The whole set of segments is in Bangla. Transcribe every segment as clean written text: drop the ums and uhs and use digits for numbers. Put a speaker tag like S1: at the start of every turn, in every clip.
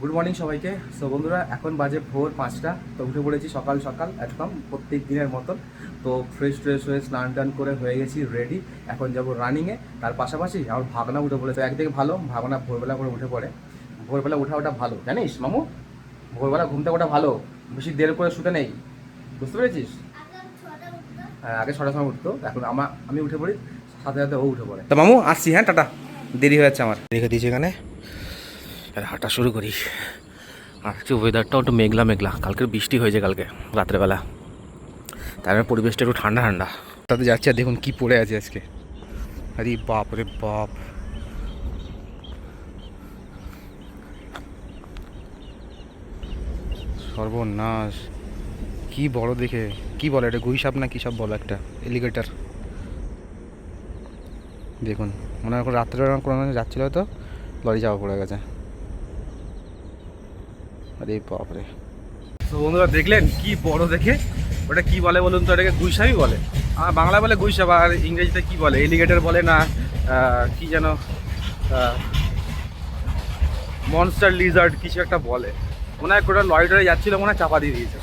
S1: গুড মর্নিং সবাইকে। সো বন্ধুরা, এখন বাজে ভোর 5টা। তো উঠে পড়েছি সকাল সকাল একদম প্রত্যেক দিনের মতন। তো ফ্রেশ হয়ে স্নান টান করে হয়ে গেছি রেডি। এখন যাব রানিংয়ে। তার পাশাপাশি আমার ভাগনা উঠে পড়ে। তো একদিকে ভালো, ভাগনা ভোরবেলা করে উঠে পড়ে। ভোরবেলা ওঠা ভালো, জানিস মামু? ভোরবেলা ঘুমতে ওঠা ভালো, বেশি দেরি করে শুতে নেই, বুঝতে পেরেছিস? হ্যাঁ, আগে 6টার সময় উঠতো, এখন আমি উঠে পড়ি সাথে সাথে ও উঠে পড়ে। তো মামু আসছি, হ্যাঁ টাটা, দেরি হয়ে যাচ্ছে আমার। রেখে দিয়েছি এখানে, হাঁটা শুরু করি। আর হচ্ছে ওয়েদারটাও একটু মেঘলা মেঘলা, কালকের বৃষ্টি হয়েছে কালকে রাত্রেবেলা, তারপরে পরিবেশটা একটু ঠান্ডা ঠান্ডা। তাতে যাচ্ছে আর দেখুন কি পড়ে আছে আজকে। আরে বাপ রে বাপ, সর্বনাশ! কি বড় দেখে, কি বলে এটা, গুই সাপ না কি সব বলো, একটা এলিগেটার। দেখুন, মনে হয় রাত্রেবেলা কোনো যাচ্ছিল হয়তো, লরি যাওয়া পড়ে গেছে। আরে বাপ রে! তো বন্ধুরা দেখলেন কি বড় দেখে, ওটা কি বলে বলুন তো? এটাকে গুইসাপই বলে, বাংলা বলে গুইসাপ, আর ইংরেজিতে কি বলে, এলিগেটর বলে না কি যেন, মনস্টার লিজার্ড কিছু একটা বলে মনে হয়। ওটা লরিডরে যাচ্ছিল মনে হয়, চাপা দিয়ে দিয়েছে।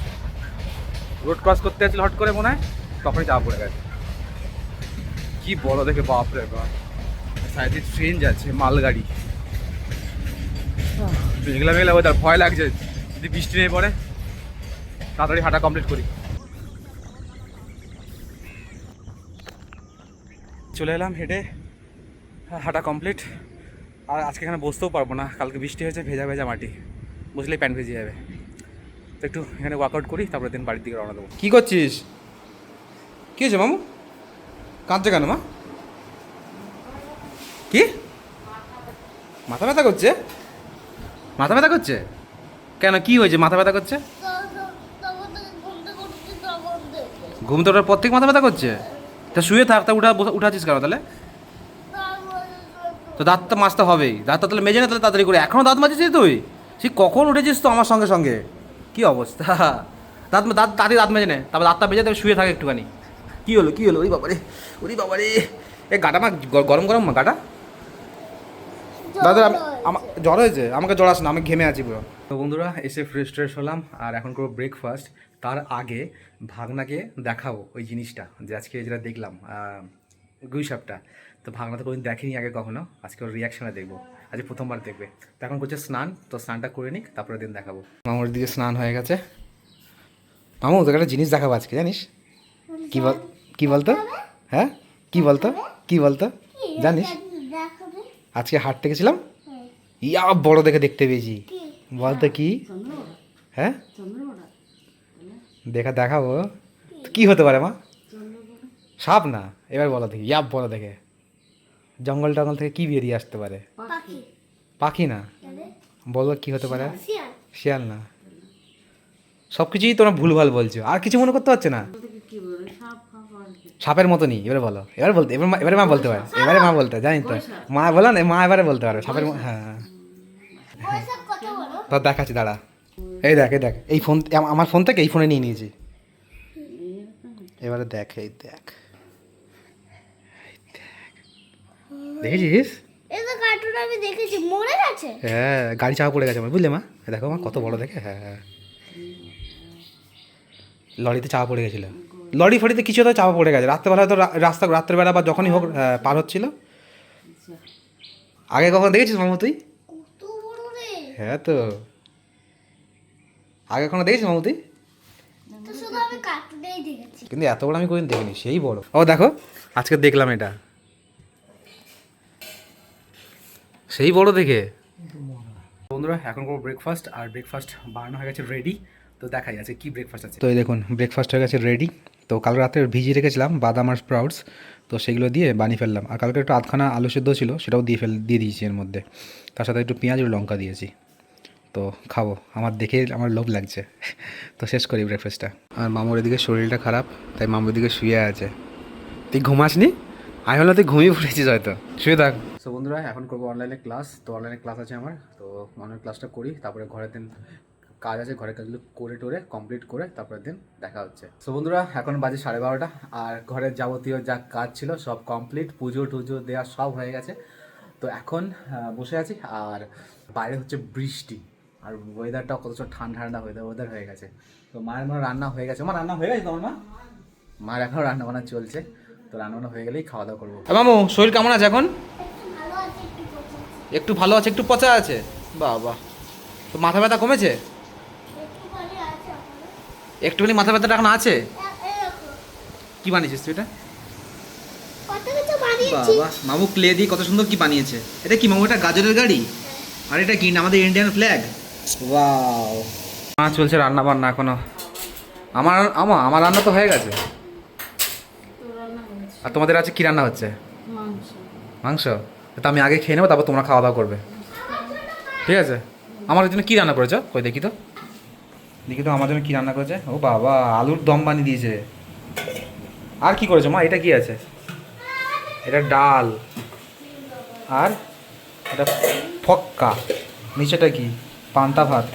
S1: রোড ক্রস করতে যাচ্ছিল হট করে মনে হয়, তখনই চাপা পড়ে গেছে। কি বড় দেখে, বাপ রে বাপ! সাইডে ট্রেন যাচ্ছে, মালগাড়ি। মেঘলা মেঘলা ওয়েদার, ভয় লাগছে যদি বৃষ্টি নেই পড়ে। তাড়াতাড়ি হাঁটা কমপ্লিট করি। চলে এলাম হেঁটে, হাঁটা কমপ্লিট। আর আজকে এখানে বসতেও পারবো না, কালকে বৃষ্টি হয়েছে, ভেজা ভেজা মাটি, বসলেই প্যান্ট ভেজে যাবে। তো একটু এখানে ওয়ার্কআউট করি, তারপরে দিন বাড়ির দিকে রওনা দেবো। কী করছিস? কী হয়েছে মামু? কাঁদছে কেন মা? কি মাথা ব্যথা করছে? মাথা ব্যথা করছে কেন? কি হয়েছে মাথা ব্যথা করছে? ঘুমতে ওঠার পর থেকে মাথা ব্যথা করছে? তা শুয়ে থাক, তা উঠাচ্ছিস কেন তাহলে? তো দাঁতটা মাজতে হবেই, দাঁতটা তাহলে মেজে না তাহলে তাড়াতাড়ি করে। এখনও দাঁত মাজেছিস তুই? সে কখন উঠেছিস তো আমার সঙ্গে সঙ্গে? কি অবস্থা! দাঁত দাঁত তাড়াতাড়ি দাঁত মেজে নে, তারপর দাঁতটা মেজে তারপর শুয়ে থাকে একটুখানি। কী হলো কী হলো? ওই বাবারে, ওরে বাবারে! এ গাটা মা, গরম গরম মা গাটা। দাদা আমার জ্বর হয়েছে, আমাকে জ্বর না, আমি ঘেমে আছি পুরো। তো বন্ধুরা, এসে ফ্রেশ হলাম আর এখন করবো ব্রেকফাস্ট। তার আগে ভাগনাকে দেখাবো ওই জিনিসটা, যে আজকে যেটা দেখলাম গুই সাপটা। তো ভাগনা তো কোনোদিন দেখেনি আগে কখনো, আজকে ওর রিয়াকশানে দেখবো। আজকে প্রথমবার দেখবে। তো এখন করছে স্নান, তো স্নানটা করে নিক, তারপরে দিন দেখাবো। মামুর দিকে স্নান হয়ে গেছে। মামু তোকে একটা জিনিস দেখাবো আজকে, জানিস? কি বল, কি বলতো? হ্যাঁ, কি বলতো, কি বলতো জানিস? আজকে হাঁটতে গেছিলাম, ইয়া বড় দেখে দেখতে পেয়েছি। বলতো কি? হ্যাঁ, দেখাবো। কি হতে পারে মা? সাপ না, এবার বলো দেখি, ইয়া বড় দেখে। জঙ্গল টঙ্গল থেকে কি বেরিয়ে আসতে পারে? পাখি না, বলো কি হতে পারে? শিয়াল না। সব কিছুই তোমরা ভুলভাল বলছো, আর কিছু মনে করতে পারছে না। সাপের মতনই, এবারে বলো, এবার বলতে, এবারে মা বলতে পারে, এবারে মা বলতে জানি তো। মা বলো না, মা এবারে বলতে পারবে সাপের হ্যাঁ। তো দেখাচ্ছি দাঁড়া, এই দেখ, এই দেখ, এই ফোন, আমার ফোন থেকে এই ফোনে নিয়ে নিয়েছি। এবারে দেখ, এই দেখ, দেখেছিস?
S2: আমি দেখেছি, মরে গেছে।
S1: হ্যাঁ, গাড়ি চাপা পড়ে গেছে আমার, বুঝলে মা? দেখো মা কত বড় দেখে। হ্যাঁ হ্যাঁ, লরিতে চাপা পড়ে গেছিলো। লরি ফরিতে কিছু তো চাপা পড়ে গেছে রাত্রেবেলা, হয়তো রাত্রেবেলা বা যখনই হোক পার হচ্ছিল। আগে কখন দেখেছিস মামু তুই?
S2: কত বড় রে!
S1: হ্যাঁ তো, আগে কখনো দেখেছিস মামু তুই?
S2: তো শুধু আমি কার্টুনেই দেখেছি।
S1: কিন্তু এত বড় আমি কোনোদিন দেখিনি, সেই বড়। ও দেখো, আজকে দেখলাম এটা, সেই বড় দেখে। বন্ধুরা, এখন করবো ব্রেকফাস্ট, আর ব্রেকফাস্ট বানানো হয়ে গেছে রেডি। তো দেখাই আছে কি ব্রেকফাস্ট আছে। তো এই দেখুন, ব্রেকফাস্ট হয়ে গেছে রেডি। তো কাল রাতে ভিজিয়ে রেখেছিলাম বাদাম আর স্প্রাউটস, তো সেগুলো দিয়ে বানিয়ে ফেললাম। আর কালকে একটু আধখানা আলু সেদ্ধ ছিল, সেটাও দিয়ে দিয়েছি এর মধ্যে। তার সাথে একটু পেঁয়াজ আর লঙ্কা দিয়েছি। তো খাবো, আমার দেখে আমার লোভ লাগছে। তো শেষ করি ব্রেকফাস্টটা। আর মামুর এদিকে শরীরটা খারাপ, তাই মামুর দিকে শুয়ে আছে। তুই ঘুমাসনি? আমি হলো তুই ঘুমিয়ে পড়েছিস হয়তো, শুয়ে থাক। সো বন্ধুরা, এখন করবো অনলাইনে ক্লাস। তো অনলাইনে ক্লাস আছে আমার, তো অনলাইন ক্লাসটা করি, তারপরে ঘরের দিন কাজ আছে, ঘরের কাজগুলো করে টোরে কমপ্লিট করে তারপরের দিন দেখা হচ্ছে। সো বন্ধুরা, এখন বাজে 12:30, আর ঘরের যাবতীয় যা কাজ ছিল সব কমপ্লিট, পুজো টুজো দেওয়া সব হয়ে গেছে। তো এখন বসে আছি, আর বাইরে হচ্ছে বৃষ্টি। আর ওয়েদারটাও কত ঠান্ডা ঠান্ডা ওয়েদার হয়ে গেছে। তো মায়ের মনে রান্না হয়ে গেছে, আমার রান্না হয়ে গেছে তোমার মা? মায়ের এখনও রান্না বান্না চলছে, তো রান্না বান্না হয়ে গেলেই খাওয়া দাওয়া করবো। মামু শরীর কেমন আছে এখন?
S2: ভালো আছে, একটু পচা আছে।
S1: একটু ভালো আছে, একটু পচা আছে। বাবা, তো মাথা ব্যথা কমেছে?
S2: একটু ভালো আছে এখনো।
S1: একটুখানি মাথা ব্যথাটা এখন আছে?
S2: এই দেখো,
S1: কি বানিয়েছিস তুই এটা?
S2: কত কিছু বানিয়েছি।
S1: বাবা, মামু ক্লে দিয়ে কত সুন্দর কি বানিয়েছে। এটা কি মামু, এটা গাজরের গাড়ি? আর এটা কি আমাদের ইন্ডিয়ান ফ্ল্যাগ? ওয়াও। মা চলছে রান্না বান্না এখনো। আমার রান্না তো হয়ে গেছে। আর তোমাদের আছে কি রান্না হচ্ছে? মাংস। তো আমি আগে খেয়ে নেবো, তারপর তোমরা খাওয়া দাওয়া করবে, ঠিক আছে? আমার জন্য কি রান্না করেছো? কই দেখি তো, দেখি তো আমার জন্য কি রান্না করেছে। ও বাবা, আলুর দম বানিয়ে দিয়েছে। আর কি করেছো মা? এটা কি আছে? এটা ডাল, আর এটা ফক্কা, নিচেটা কি? পান্তা ভাত।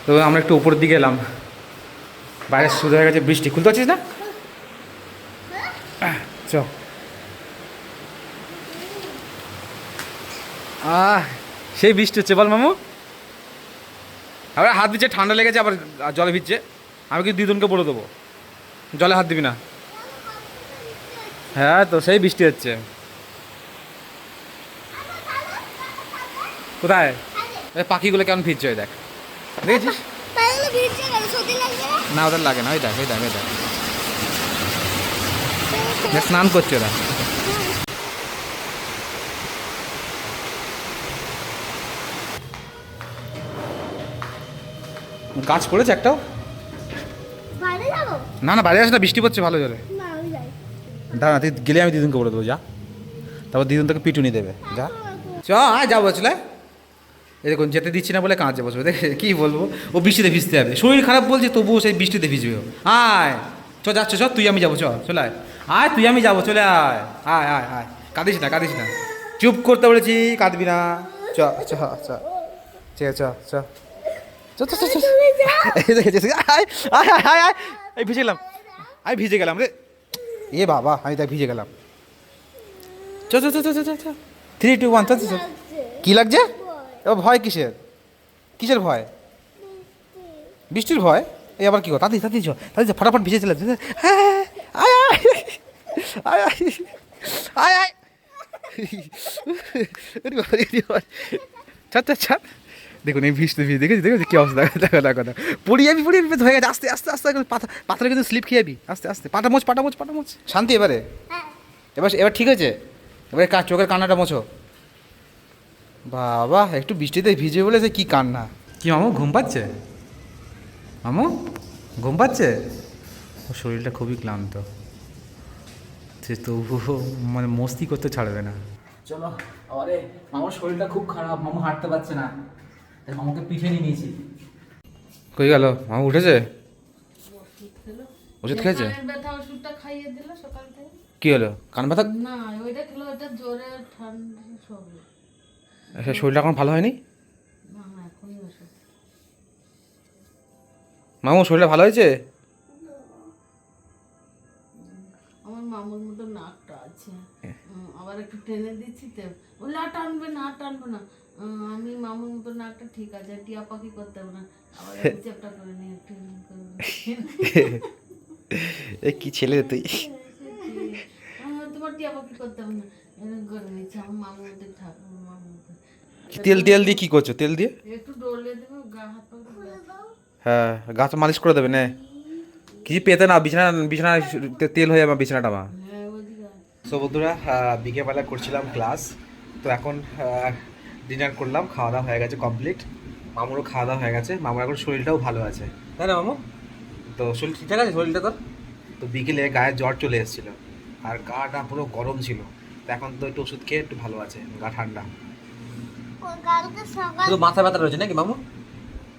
S1: তো আমরা একটু উপরের দিকে এলাম, বাইরে শুরু হয়ে গেছে বৃষ্টি। খুলতে পারছিস না? চ। সেই বৃষ্টি হচ্ছে বল মামু। আবার হাত দিচ্ছে, ঠান্ডা লেগেছে, আবার জলে ভিজছে। আমি কিন্তু দিদুনকে বলে দেবো জলে হাত দিবি না। হ্যাঁ, তো সেই বৃষ্টি হচ্ছে। কোথায়? এই পাখিগুলো কেমন ভিজছে, ওই দেখ, দেখেছিস?
S2: তাহলে ভিজে গেল, সত্যি লাগবে না?
S1: না, ওদের লাগে না। ওই দেখ, ওই দেখ, ওই দেখ, দেখ স্নান করছে ওরা। গাছ পড়েছে একটাও?
S2: বাইরে যাবো?
S1: না না, বাইরে আসে না, বৃষ্টি পড়ছে ভালো জলে।
S2: না, আমি যাই।
S1: দাঁড়া, তুই গেলে আমি দিদুনকে বলে দেবো, যা। তারপর দিদুন তোকে পিটুনি দেবে, যা। চ, আয় যাবো চলে। এই দেখুন, যেতে দিচ্ছি না বলে কাঁচে বসবে, দেখে কী বলবো। ও বৃষ্টিতে ভিজতে হবে, শরীর খারাপ বলছে, তবুও সেই বৃষ্টিতে ভিজবে ও। আয় চ, যাচ্ছ চ, তুই আমি যাবো, চ চলে আয়। আয় তুই আমি যাবো, চলে আয়। আয় আয় আয়, কাঁদিস না, কাঁদিস না, চুপ করতে বলেছি, কাঁদবি না। চ চ চ, ঠিক আছে, চ চ চ চ চ। এই দেখেছিস? আয় আয় আয় আয় আয়, এই ভিজে গেলাম, আমি ভিজে গেলাম রে। এ বাবা, আমি তাই ভিজে গেলাম। চ চ চ চ চ চ, 3, 2, 1 চ চ চ। কি লাগছে? ও ভয় কিসের? কিসের ভয়? বৃষ্টির ভয়? এই আবার কি গো? তাড়াতাড়ি তাড়াতাড়ি চ, তাড়াতাড়ি ফটাফট ভিজে চলে যাচ্ছে। হ্যাঁ, আয় আয় আয় আয় আয় আয়। ছাড় ছাড় ছাড়। দেখুন এই ভিজতে ভিজে, দেখেছি দেখেছি কি অবস্থা, দেখো দেখো দেখো, পড়ি যাবি হয়ে গেছে। আস্তে আস্তে আস্তে, পাথরে কিন্তু স্লিপ খেয়ে যাবি। আস্তে আস্তে, পাটা মোচ পাটা মোচ পাটা মোচ। শান্তি এবারে?
S2: হ্যাঁ।
S1: এবার ঠিক হয়েছে? এবারে চোখের কান্নাটা মোছো। বাবা, একটু বৃষ্টিতে ভিজে বলে সে কি কান্না। কি মামু, ঘুম পাচ্ছে? মামু ঘুম পাচ্ছে? ওর শরীরটা খুবই ক্লান্ত, সে তবুও মানে মস্তি করতে ছাড়বে না। চলো, আরে মামার শরীরটা খুব খারাপ, মামু হাঁটতে পারছে না, তাই মামাকে পিঠে নিয়ে নিয়েছি। কই গেল মামু? উঠেছে? ওষুধ খেয়েছে?
S3: ব্যথা ওষুধটা খাইয়ে দিল সকাল থেকে।
S1: কি হলো? কান ব্যথা?
S3: না, ওইটা খেলো, ওটা জ্বরে ঠান্ডা সব।
S1: শরীরটা এখন ভালো হয়নি?
S3: না না, এখনই ওষুধ।
S1: মামু শরীরটা ভালো হয়েছে?
S3: আমার মামুর মতো নাকটা আছে, আবার একটু টেনে দিচ্ছি তো, বলে আর টানবে না, আর টানবে না। আমি মামুর মতো নাকটা ঠিক আছে, টিয়া পাখি করতে হবে না, আবার একটু চেপটা করে নিয়ে একটু
S1: এ কি ছেলে তুই?
S3: তোমার টিয়া পাখি করতে হবে না, এরকম করে নিচ্ছে। আমার মামুর মতো থাক, মামুর মতো।
S1: তেল দিয়ে কি করছো? তেল দিয়ে
S3: একটু ডলে দেবে, গা হাত পা
S1: হ্যাঁ, গাছ মালিশ করে দেবে না? কিছু পেতে না, বিছানা তেল হয়ে যাবে বিছানাটা মা। সো বন্ধুরা, বিকেলবেলা করছিলাম ক্লাস, তো এখন ডিনার করলাম, খাওয়া দাওয়া হয়ে গেছে কমপ্লিট। মামুরও খাওয়া দাওয়া হয়ে গেছে, মামুর এখন শরীরটাও ভালো আছে, তাই না মামু? তো শরীর ঠিকঠাক আছে শরীরটা তোর? তো বিকেলে গায়ে জ্বর চলে এসেছিলো, আর গাটা পুরো গরম ছিল, তো এখন তো একটু ওষুধ খেয়ে একটু ভালো আছে, গা ঠান্ডা।
S2: কালকে সকাল
S1: শুধু মাথা ব্যথা রয়েছে নাকি মামু?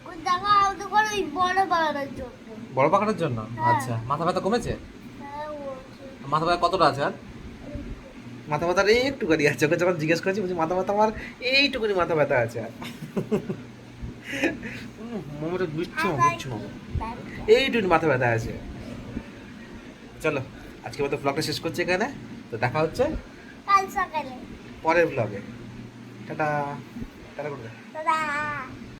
S2: ওই দেখা আউট করে ওই বড় বাড়ানোর জন্য।
S1: বড় পাখাটার জন্য?
S2: হ্যাঁ।
S1: আচ্ছা, মাথা ব্যথা কমেছে?
S2: হ্যাঁ, ও
S1: মাথা ব্যথা কতটা আছে আর? মাথা ব্যথার একটুখানি আছে, ওকে যখন জিজ্ঞেস করেছি বলছি মাথা ব্যথা আমার এইটুকুনি মাথা ব্যথা আছে। আর মোমোটা বুঝছো বুঝছো, এইটুকুনি মাথা ব্যথা আছে। চলো, আজকে মতো ব্লগটা শেষ করছি এখানে, তো দেখা হচ্ছে
S2: কাল সকালে।
S1: পরের ব্লগে। টাটা টাটা করে দে।
S2: দাদা।